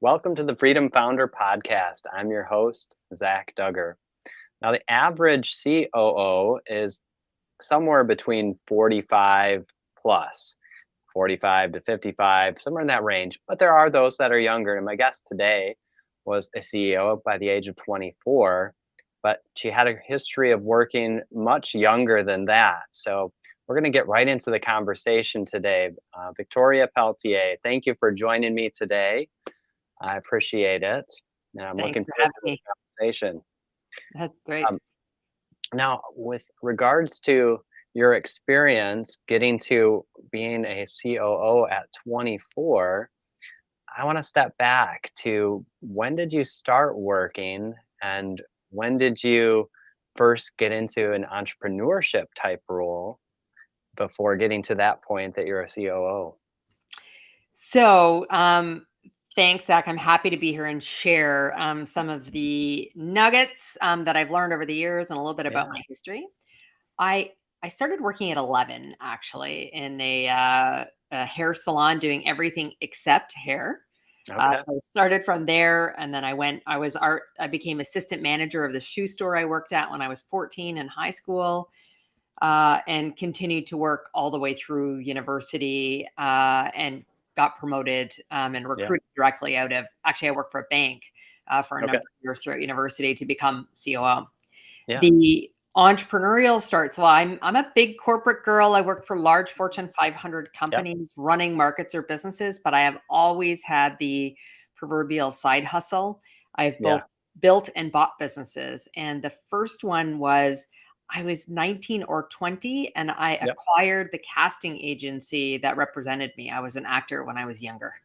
Welcome to the Freedom Founder Podcast. I'm your host, Zach Duggar. Now, the average COO is somewhere between 45 plus, 45 to 55, somewhere in that range. But there are those that are younger. And my guest today was a CEO by the age of 24, but she had a history of working much younger than that. So we're going to get right into the conversation today. Victoria Peltier, thank you for joining me today. I appreciate it. And I'm Thanks looking for forward having to this me. conversation. That's great. Um, Now, with regards to your experience getting to being a COO at 24, I want to step back to when did you start working and when did you first get into an entrepreneurship type role before getting to that point that you're a COO? So, thanks, Zach. I'm happy to be here and share some of the nuggets that I've learned over the years and a little bit about Yeah. my history. I I started working at 11 actually in a hair salon doing everything except hair. Okay. So I started from there, and then I became assistant manager of the shoe store I worked at when I was 14 in high school. And continued to work all the way through university and got promoted and Yeah. recruited directly out of actually I worked for a bank for a Okay. number of years throughout university to become COO. Yeah. The entrepreneurial starts. Well, I'm a big corporate girl. I work for large Fortune 500 Yep. companies running markets or businesses, but I have always had the proverbial side hustle. I've both Yeah. built and bought businesses, and the first one was I was 19 or 20 and I Yep. acquired the casting agency that represented me. I was an actor when I was younger.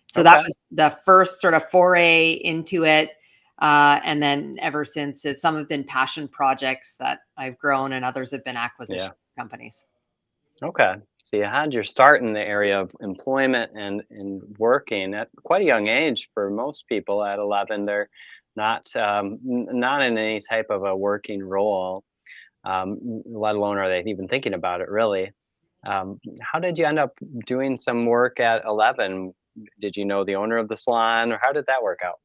So that Okay. was the first sort of foray into it. And then ever since, some have been passion projects that I've grown, and others have been Yeah. acquisition companies. Okay. So you had your start in the area of employment and working at quite a young age for most people at 11. They're not in any type of a working role, let alone are they even thinking about it really. How did you end up doing some work at 11? Did you know the owner of the salon or how did that work out?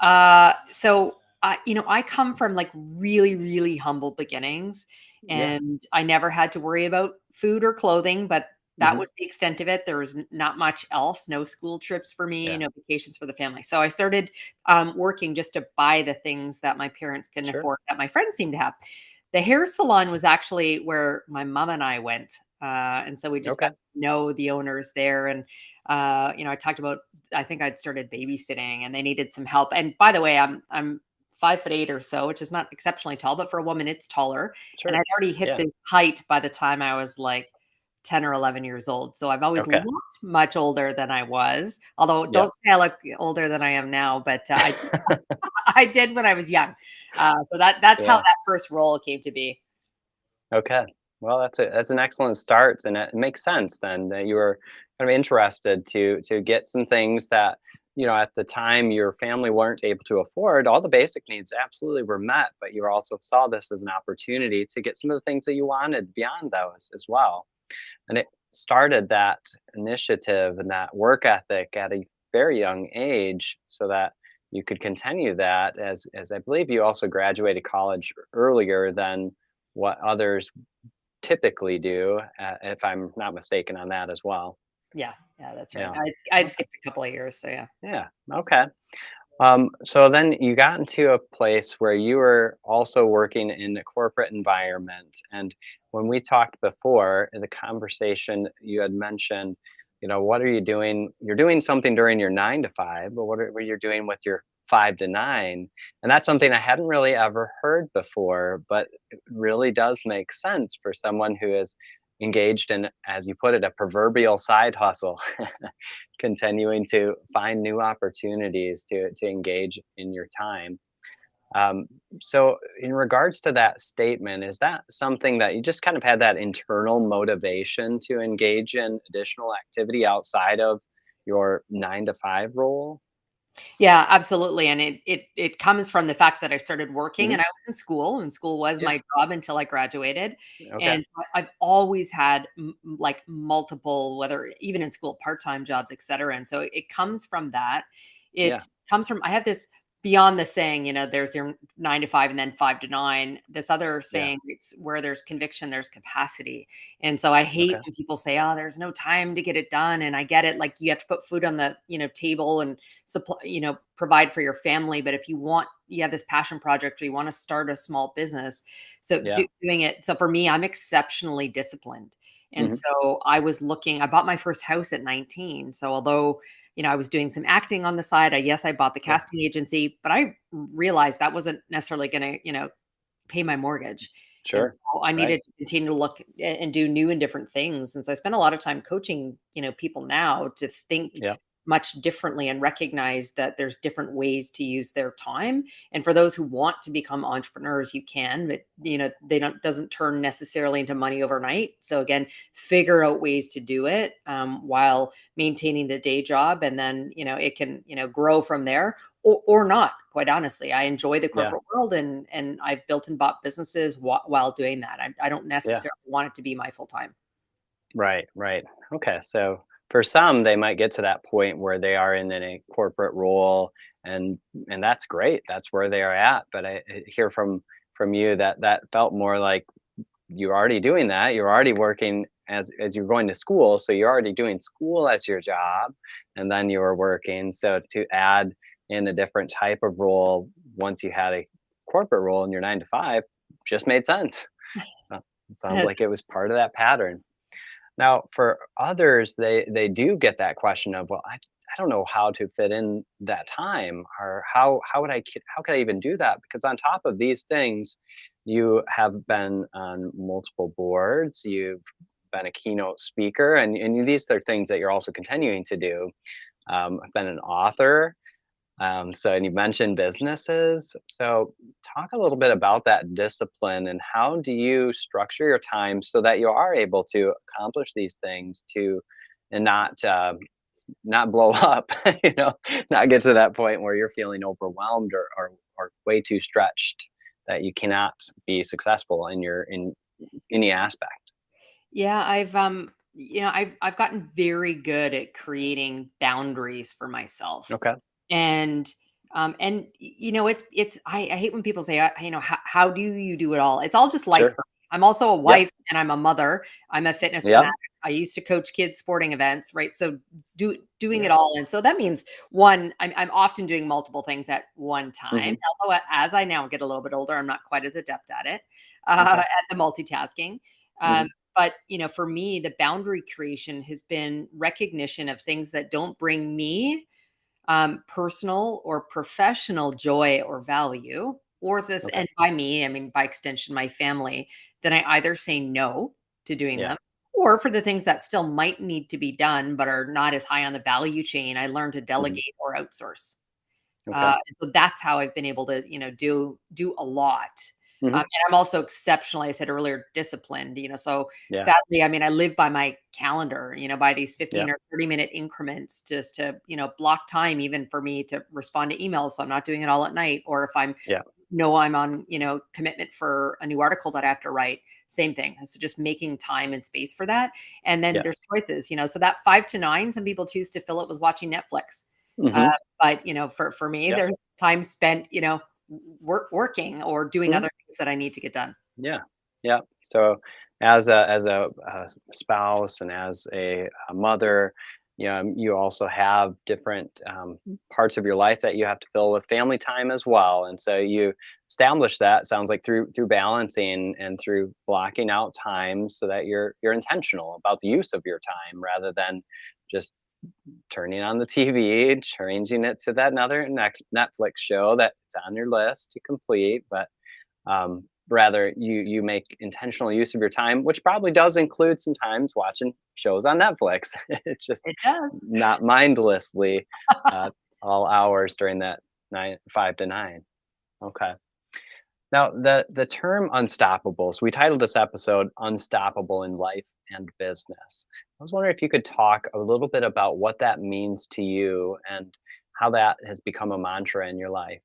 I come from like really, really humble beginnings, Yeah. and I never had to worry about food or clothing, but that Hmm. was the extent of it. There was not much else, no school trips for me, Yeah. no vacations for the family. So I started working just to buy the things that my parents couldn't Sure. afford that my friends seemed to have. The hair salon was actually where my mom and I went. And so we just got Okay. to know the owners there. And, I talked about I think I'd started babysitting and they needed some help. And by the way, I'm 5'8" or so, which is not exceptionally tall, but for a woman, it's taller. And Sure. I'd already hit Yeah. this height by the time I was like 10 or 11 years old. So I've always Okay. looked much older than I was. Although Yeah. don't say I look older than I am now, but I did when I was young. That's how Yeah. that first role came to be. Okay. Well, that's an excellent start, and it makes sense then that you were kind of interested to get some things that at the time your family weren't able to afford. All the basic needs absolutely were met, but you also saw this as an opportunity to get some of the things that you wanted beyond those as well. And it started that initiative and that work ethic at a very young age, so that you could continue that as I believe you also graduated college earlier than what others typically do, if I'm not mistaken on that as well. Yeah, that's right. Yeah. I'd Okay. skipped a couple of years, so yeah. Yeah. Okay. So then you got into a place where you were also working in a corporate environment. And when we talked before in the conversation, you had mentioned, what are you doing? You're doing something during your 9 to 5, but what you're doing with your 5 to 9? And that's something I hadn't really ever heard before, but it really does make sense for someone who is engaged in, as you put it, a proverbial side hustle. Continuing to find new opportunities to engage in your time. Um, so, in regards to that statement, is that something that you just kind of had that internal motivation to engage in additional activity outside of your 9 to 5 role? Yeah, absolutely, and it comes from the fact that I started working Hmm. and I was in school, and school was Yeah. my job until I graduated, Okay. and I've always had like multiple, whether even in school, part-time jobs, etcetera, and so it comes from that, Yeah. It comes from, I have this, beyond the saying, there's your 9 to 5 and then 5 to 9. This other Yeah. saying, it's where there's conviction, there's capacity. And so I hate Okay. when people say, "Oh, there's no time to get it done." And I get it. Like, you have to put food on the, table and supply, provide for your family. But if you have this passion project, or you want to start a small business, so Yeah. doing it. So for me, I'm exceptionally disciplined. And Mhm. so I bought my first house at 19. So although, I was doing some acting on the side, yes, I bought the Yeah. casting agency, but I realized that wasn't necessarily going to, pay my mortgage. And Sure. so I Right. needed to continue to look and do new and different things. And so I spend a lot of time coaching, people now to think Yeah. much differently and recognize that there's different ways to use their time. And for those who want to become entrepreneurs, you can, but they don't doesn't turn necessarily into money overnight. So again, figure out ways to do it, while maintaining the day job, and then it can grow from there, or not. Quite honestly, I enjoy the Yeah. corporate world, and I've built and bought businesses while doing that. I don't Yeah. necessarily want it to be my full time. Right, right. Okay, so for some, they might get to that point where they are in a corporate role, and that's great. That's where they are at. But I hear from you that that felt more like you're already doing that. You're already working as you're going to school, so you're already doing school as your job, and then you were working. So to add in a different type of role once you had a corporate role in your 9 to 5 just made sense. So it sounds like it was part of that pattern. Now, for others, they do get that question of, well, I don't know how to fit in that time, or how could I even do that? Because on top of these things, you have been on multiple boards, you've been a keynote speaker, and these are things that you're also continuing to do. I've been an author, so, and you mentioned businesses. So, talk a little bit about that discipline and how do you structure your time so that you are able to accomplish these things and not blow up, not get to that point where you're feeling overwhelmed or way too stretched that you cannot be successful in any aspect. Yeah, I've gotten very good at creating boundaries for myself. Okay. And I hate when people say, how do you do it all? It's all just life Sure. for me. I'm also a Yep. wife and I'm a mother. I'm a fitness Yep. fanatic. I used to coach kids sporting events, right? So doing it Yeah. all. And so that means, one, I'm often doing multiple things at one time. Hmm. Although as I now get a little bit older, I'm not quite as adept at it, Okay. at the multitasking. Hmm. Um, but for me, the boundary creation has been recognition of things that don't bring me personal or professional joy or value, Okay. and by me, I mean by extension, my family, then I either say no to doing Yeah. them, or for the things that still might need to be done but are not as high on the value chain, I learn to Hmm. delegate or outsource. Okay. And so that's how I've been able to, do a lot. Hmm. And I'm also exceptionally, I said earlier, disciplined. So Yeah. sadly, I mean, I live by my calendar. By these Yeah. 15 or 30-minute increments, just to block time, even for me to respond to emails, so I'm not doing it all at night. Or if Yeah. I'm on commitment for a new article that I have to write, same thing. So just making time and space for that. And then there's Yes. choices. So that 5 to 9, some people choose to fill it with watching Netflix. Uh, Hmm. but for me, Yep. there's time spent, working or doing Mhm. other things that I need to get done. Yeah. Yeah. So as a spouse and as a mother, you also have different parts of your life that you have to fill with family time as well. And so you establish that, sounds like, through balancing and through blocking out time so that you're intentional about the use of your time rather than just turning on the TV, changing it to that another next Netflix show that's on your list to complete, but rather you make intentional use of your time, which probably does include sometimes watching shows on Netflix. It's just It does. not mindlessly uh, all hours during that 5 to 9. Okay. Now the term unstoppable. So we titled this episode "Unstoppable in Life and Business." I was wondering if you could talk a little bit about what that means to you and how that has become a mantra in your life.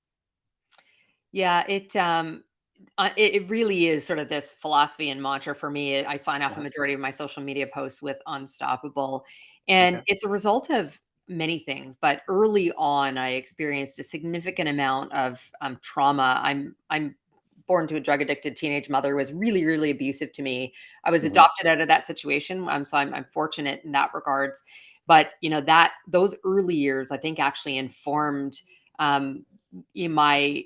Yeah, it really is sort of this philosophy and mantra for me. I sign off a Yeah. majority of my social media posts with unstoppable. And Okay. it's a result of many things, but early on, I experienced a significant amount of trauma. I'm born to a drug addicted teenage mother who was really, really abusive to me. I was Hmm. adopted out of that situation, so I'm fortunate in that regards. But that those early years, I think, actually informed um, in my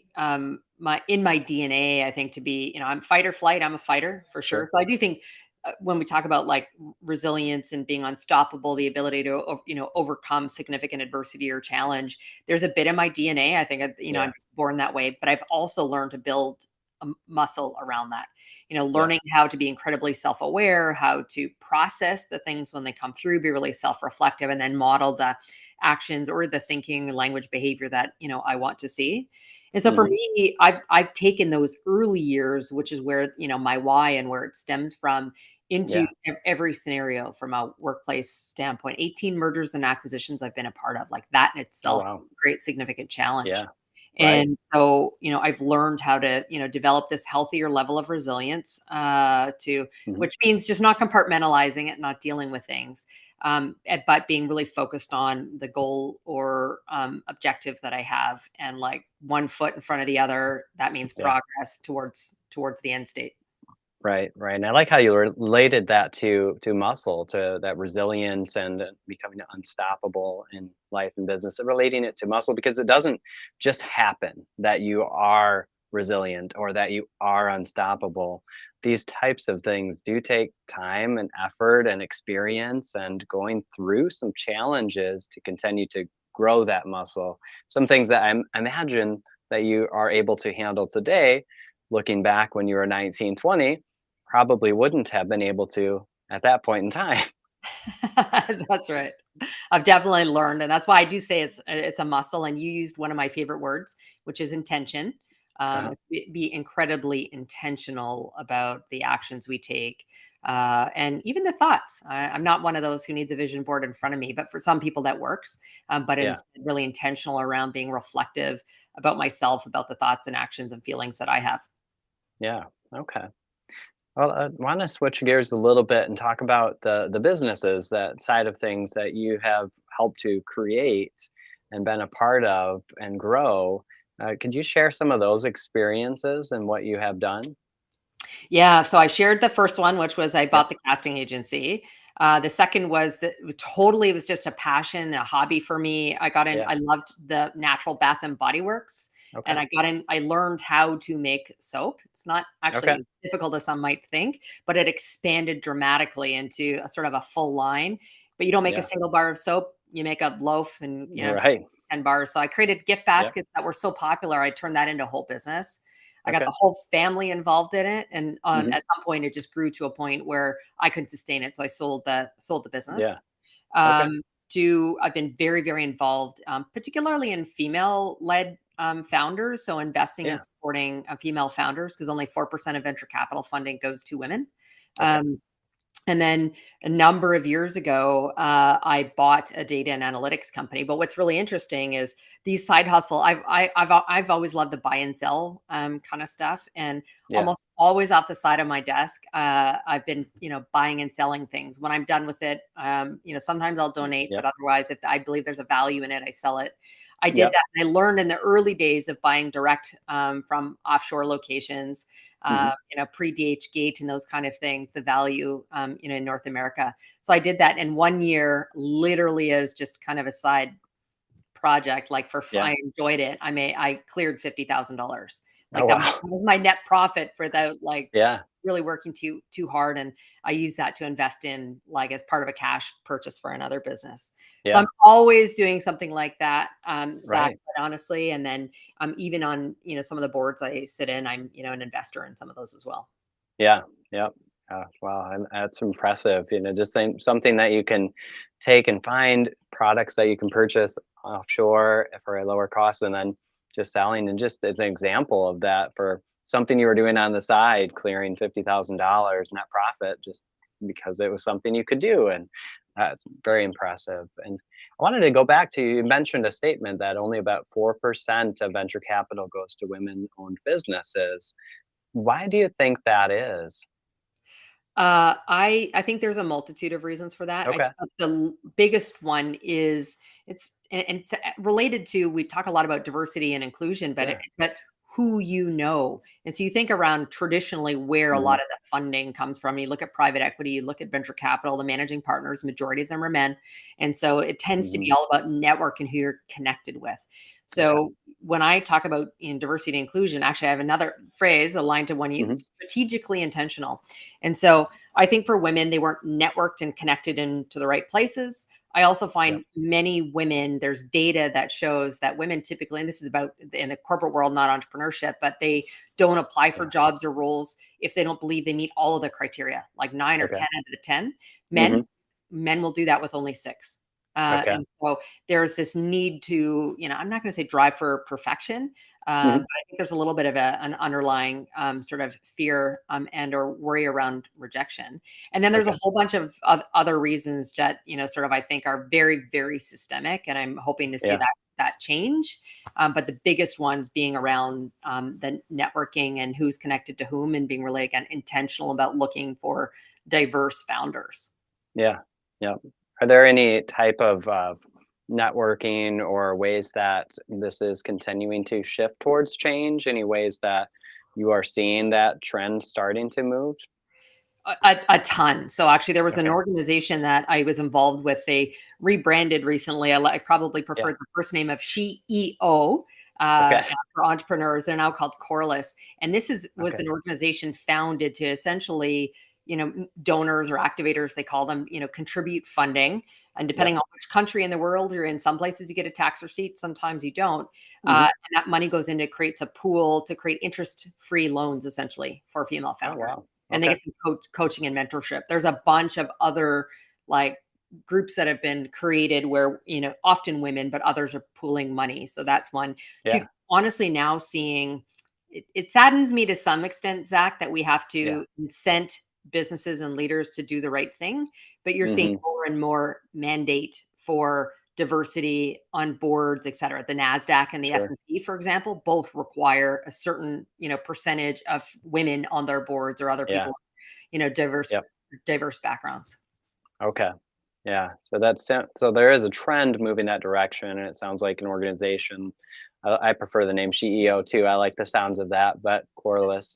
DNA. I think to be, I'm fight or flight. I'm a fighter for sure. Sure. So I do think when we talk about like resilience and being unstoppable, the ability to overcome significant adversity or challenge, there's a bit of my DNA. I think I'm Yeah. just born that way, but I've also learned to build a muscle around that. Yeah. Learning how to be incredibly self-aware, how to process the things when they come through, be really self-reflective, and then model the actions or the thinking, language, behavior that I want to see. And so for Hmm. me, I've taken those early years, which is where my why and where it stems from, into Yeah. every scenario from a workplace standpoint. 18 mergers and acquisitions I've been a part of, like that in Oh, itself, wow. great significant challenge. Yeah. Right. And so, I've learned how to, develop this healthier level of resilience, to Hmm. which means just not compartmentalizing it, not dealing with things, but being really focused on the goal or objective that I have, and like one foot in front of the other. That means Yeah. progress towards the end state. Right, right, and I like how you related that to muscle, to that resilience and becoming unstoppable in life and business, and relating it to muscle because it doesn't just happen that you are resilient or that you are unstoppable. These types of things do take time and effort and experience and going through some challenges to continue to grow that muscle. Some things that imagine that you are able to handle today, looking back when you were 19, 20 probably wouldn't have been able to at that point in time. That's right. I've definitely learned, and that's why I do say it's a muscle. And you used one of my favorite words, which is intention. Uh-huh. Be incredibly intentional about the actions we take, and even the thoughts. I'm not one of those who needs a vision board in front of me, but for some people that works. But Yeah. instead, really intentional around being reflective about myself, about the thoughts and actions and feelings that I have. Yeah. Okay. Well, I want to switch gears a little bit and talk about the businesses, that side of things that you have helped to create and been a part of and grow. Could you share some of those experiences and what you have done? Yeah, so I shared the first one, which was I Yep. bought the casting agency. The second was that it was just a passion, a hobby for me. Yeah. I loved the natural bath and body works. And Okay. I learned how to make soap. It's not actually Okay. as difficult as some might think, but it expanded dramatically into a sort of a full line. But you don't make a Yeah. single bar of soap, you make a loaf and, Right. 10 bars. So I created gift Yep. baskets that were so popular, I turned that into a whole business. I got Okay. the whole family involved in it, and Hmm. at some point, it just grew to a point where I couldn't sustain it, so I sold the Yeah. business. Okay. I've been very, very involved, particularly in female-led founders, so investing and Yeah. supporting female founders because only 4% of venture capital funding goes to women. Okay. Um, and then a number of years ago, I bought a data and analytics company. But what's really interesting is these side hustle. I've always loved the buy and sell kind of stuff, and Yeah. almost always off the side of my desk, I've been buying and selling things. When I'm done with it, sometimes I'll donate, but Yep. otherwise, if I believe there's a value in it, I sell it. I did Yep. that, and I learned in the early days of buying direct from offshore locations, Hmm. pre-DH gate and those kind of things, the value, in North America. So I did that in 1 year, literally as just kind of a side project, like Yeah. I enjoyed it. I cleared $50,000. Oh, Like wow. that was my net profit for the like Yeah. really working too hard. And I use that to invest in like as part of a cash purchase for another business. So I'm Yeah. always doing something like that, Zach, Right. quite honestly. And then even on, some of the boards I sit in, I'm, an investor in some of those as well. Yeah, yep. Wow, and that's impressive. Just think something that you can take and find products that you can purchase offshore for a lower cost, and then just selling. And just as an example of that, for something you were doing on the side, clearing $50,000 net profit, just because it was something you could do, and that's very impressive. And I wanted to go back to you mentioned a statement that only about 4% of venture capital goes to women-owned businesses. Why do you think that is? I think there's a multitude of reasons for that. Okay. But the biggest one is it's related to, we talk a lot about diversity and inclusion, but Yeah. it's about who you know. And so you think around traditionally where a lot Mhm. of the funding comes from. You look at private equity, you look at venture capital, the managing partners, majority of them are men. And so it tends to Mhm. be all about network and who you're connected with. Okay. So when I talk about diversity and inclusion, actually I have another phrase aligned to one you, Mhm. strategically intentional. And so I think for women, they weren't networked and connected into the right places. I also Yeah. find many women, there's data that shows that women typically, and this is about in the corporate world, not entrepreneurship, but they don't apply for Yeah. jobs or roles if they don't believe they meet all of the criteria, like 9 or Okay. 10 out of the 10. Men, Mhm. men will do that with only 6. Okay. And so there's this need to, I'm not going to say drive for perfection, but Mhm. I think there's a little bit of an underlying sort of fear and or worry around rejection. And then there's a Okay. whole bunch of other reasons that, sort of I think are very, very systemic. And I'm hoping to see Yeah. that change. But the biggest ones being around the networking and who's connected to whom, and being really, again, intentional about looking for diverse founders. Yeah. Yeah. Are there any type of networking or ways that this is continuing to shift towards change? Any ways that you are seeing that trend starting to move? A ton. So actually, there was an Okay. organization that I was involved with. They rebranded recently. I probably Yeah. preferred the first name of CEO Okay. for entrepreneurs. They're now called Corliss, and this was Okay. an organization founded to essentially, donors or activators, they call them, contribute funding. And Yep. depending on which country in the world you're in, some places you get a tax receipt, sometimes you don't. Mhm. And that money goes into, creates a pool to create interest-free loans, essentially, for female Oh, founders, wow. and they Okay. get some coaching and mentorship. There's a bunch of other, like, groups that have been created where, often women, but others are pooling money. So that's one. To Yeah. honestly now seeing, it saddens me to some extent, Zach, that we have Yeah. to incent businesses and leaders to do the right thing. But you're seeing Mhm. more and more mandate for diversity on boards, et cetera. The NASDAQ and the Sure. S&P, for example, both require a certain, percentage of women on their boards, or other Yeah. people, diverse Yep. backgrounds. Okay. Yeah. So there is a trend moving that direction, and it sounds like an organization. I prefer the name CEO too. I like the sounds of that, but Corliss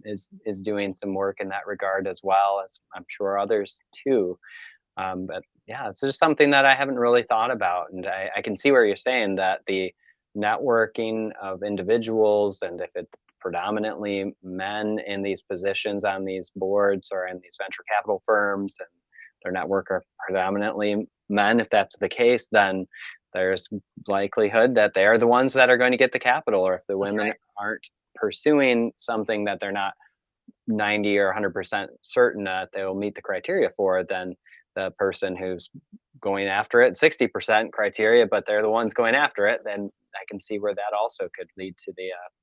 is doing some work in that regard as well, as I'm sure others too. But yeah, it's just something that I haven't really thought about, and I can see where you're saying that the networking of individuals, and if it's predominantly men in these positions on these boards or in these venture capital firms, and their network are predominantly men, if that's the case, then there's likelihood that they are the ones that are going to get the capital. Or if the That's women right. aren't pursuing something that they're not 90 or 100% certain that they will meet the criteria for, then the person who's going after it 60% criteria, but they're the ones going after it, then I can see where that also could lead to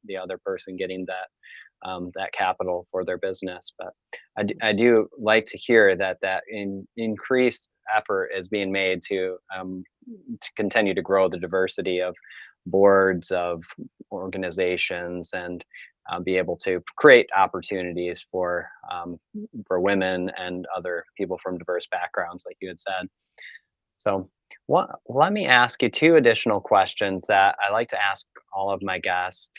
the other person getting that capital for their business. But I do like to hear that increased effort is being made to continue to grow the diversity of boards of organizations, and be able to create opportunities for women and other people from diverse backgrounds, like you had said. So, let me ask you two additional questions that I like to ask all of my guests.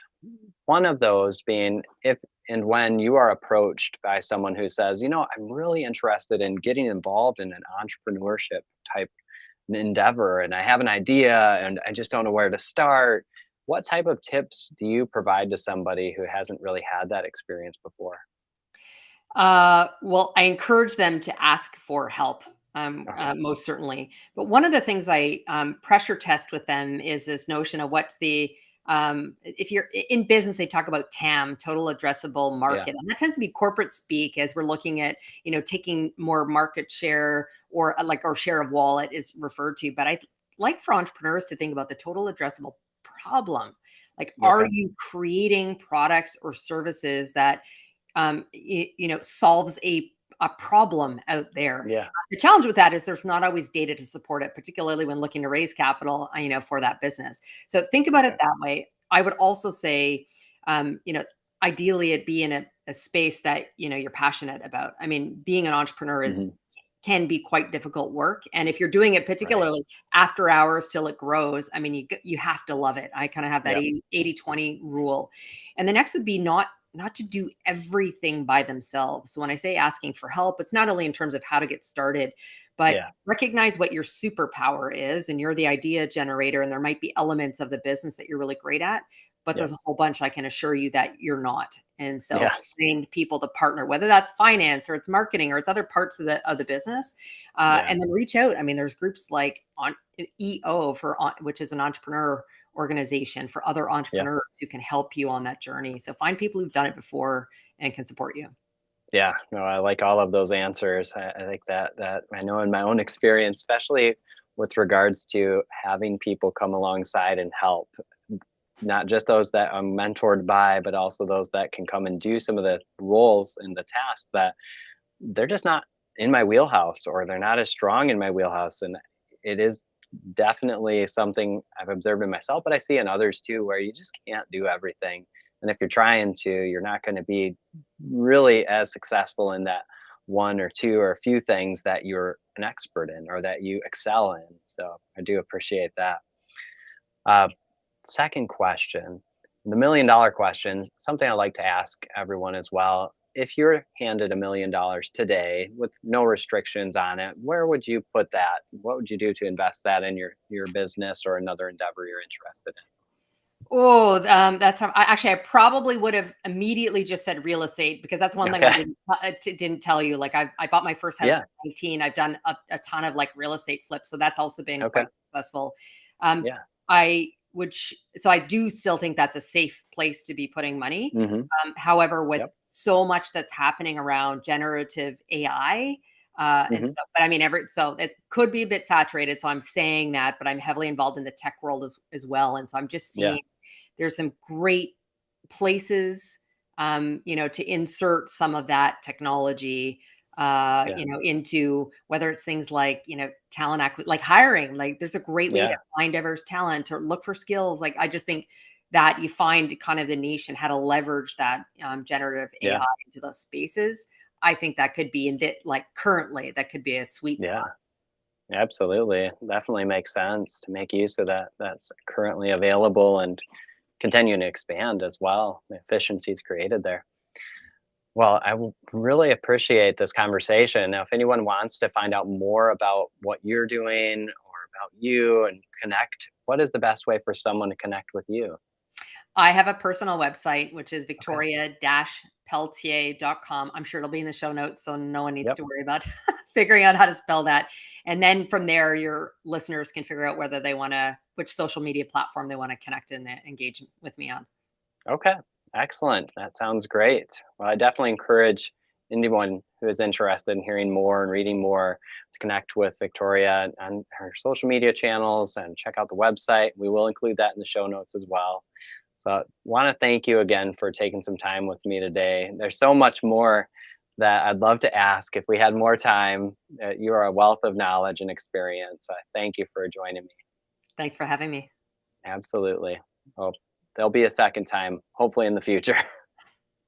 One of those being, if and when you are approached by someone who says, I'm really interested in getting involved in an entrepreneurship type endeavor, and I have an idea and I just don't know where to start. What type of tips do you provide to somebody who hasn't really had that experience before? Well, I encourage them to ask for help, Okay. most certainly. But one of the things I pressure test with them is this notion of what's the, if you're in business, they talk about TAM, total addressable Yeah. market, and that tends to be corporate speak as we're looking at, taking more market share, or or share of wallet is referred to. But I like for entrepreneurs to think about the total addressable problem. Like, are Okay. you creating products or services that solves a problem out there. Yeah. The challenge with that is there's not always data to support it, particularly when looking to raise capital, for that business. So think about it Okay. that way. I would also say, ideally it be in a space that, you're passionate about. I mean, being an entrepreneur is Hmm. can be quite difficult work. And if you're doing it Right. particularly after hours till it grows, I mean, you have to love it. I kind of have that Yep. 80/20 rule. And the next would be not to do everything by themselves. So when I say asking for help, it's not only in terms of how to get started, but Yeah. recognize what your superpower is. And you're the idea generator, and there might be elements of the business that you're really great at, but there's Yep. a whole bunch I can assure you that you're not. And so Yes. find people to partner, whether that's finance or it's marketing or it's other parts of the business, Yeah. and then reach out. I mean, there's groups like on EO which is an entrepreneur organization for other Yeah. entrepreneurs who can help you on that journey. So find people who've done it before and can support you. Yeah, no, I like all of those answers. I think that I know in my own experience, especially with regards to having people come alongside and help, not just those that I'm mentored by, but also those that can come and do some of the roles and the tasks that they're just not in my wheelhouse, or they're not as strong in my wheelhouse. And it is definitely something I've observed in myself, but I see in others too, where you just can't do everything. And if you're trying to, you're not going to be really as successful in that one or two or a few things that you're an expert in or that you excel in. So I do appreciate that. Uh, Second question, the $1 million question, something I like to ask everyone as well. If you're handed $1 million today with no restrictions on it, where would you put that? What would you do to invest that in your business or another endeavor you're interested Oh, that's how I probably would have immediately just said real estate, because that's in? one thing I Okay. didn't tell you. Like I bought my first house Yeah. at 19. I've done a ton of like real estate flips, so that's also been Okay. quite successful. Um, Yeah. so I do still think that's a safe place to be putting money. Hmm. However, with Yep. so much that's happening around generative AI, and Hmm. stuff, but I mean, so it could be a bit saturated. So I'm saying that, but I'm heavily involved in the tech world as well, and so I'm just Yeah. seeing there's some great places, to insert some of that technology, Yeah. into whether it's things like, like hiring. Like there's a great way to Yeah. find diverse talent or look for skills. Like I just think that you find kind of the niche and how to leverage that generative Yeah. AI into those spaces. I think that could be like currently that could be a sweet Yeah. spot. Absolutely. Definitely makes sense to make use of that that's currently available and continuing to expand as well. The efficiencies created there. Well, really appreciate this conversation. Now, if anyone wants to find out more about what you're doing or about you and connect, what is the best way for someone to connect with you? I have a personal website, which is Okay. victoria-peltier.com. I'm sure it'll be in the show notes, so no one needs Yep. to worry about figuring out how to spell that. And then from there, your listeners can figure out whether they want to, which social media platform they want to connect and engage with me on. Okay. Excellent. That sounds great. Well, I definitely encourage anyone who is interested in hearing more and reading more to connect with Victoria on her social media channels and check out the website. We will include that in the show notes as well. So I want to thank you again for taking some time with me today. There's so much more that I'd love to ask if we had more time. You are a wealth of knowledge and experience. So I thank you for joining me. Thanks for having me. Absolutely. Well, there'll be a second time, hopefully in the future.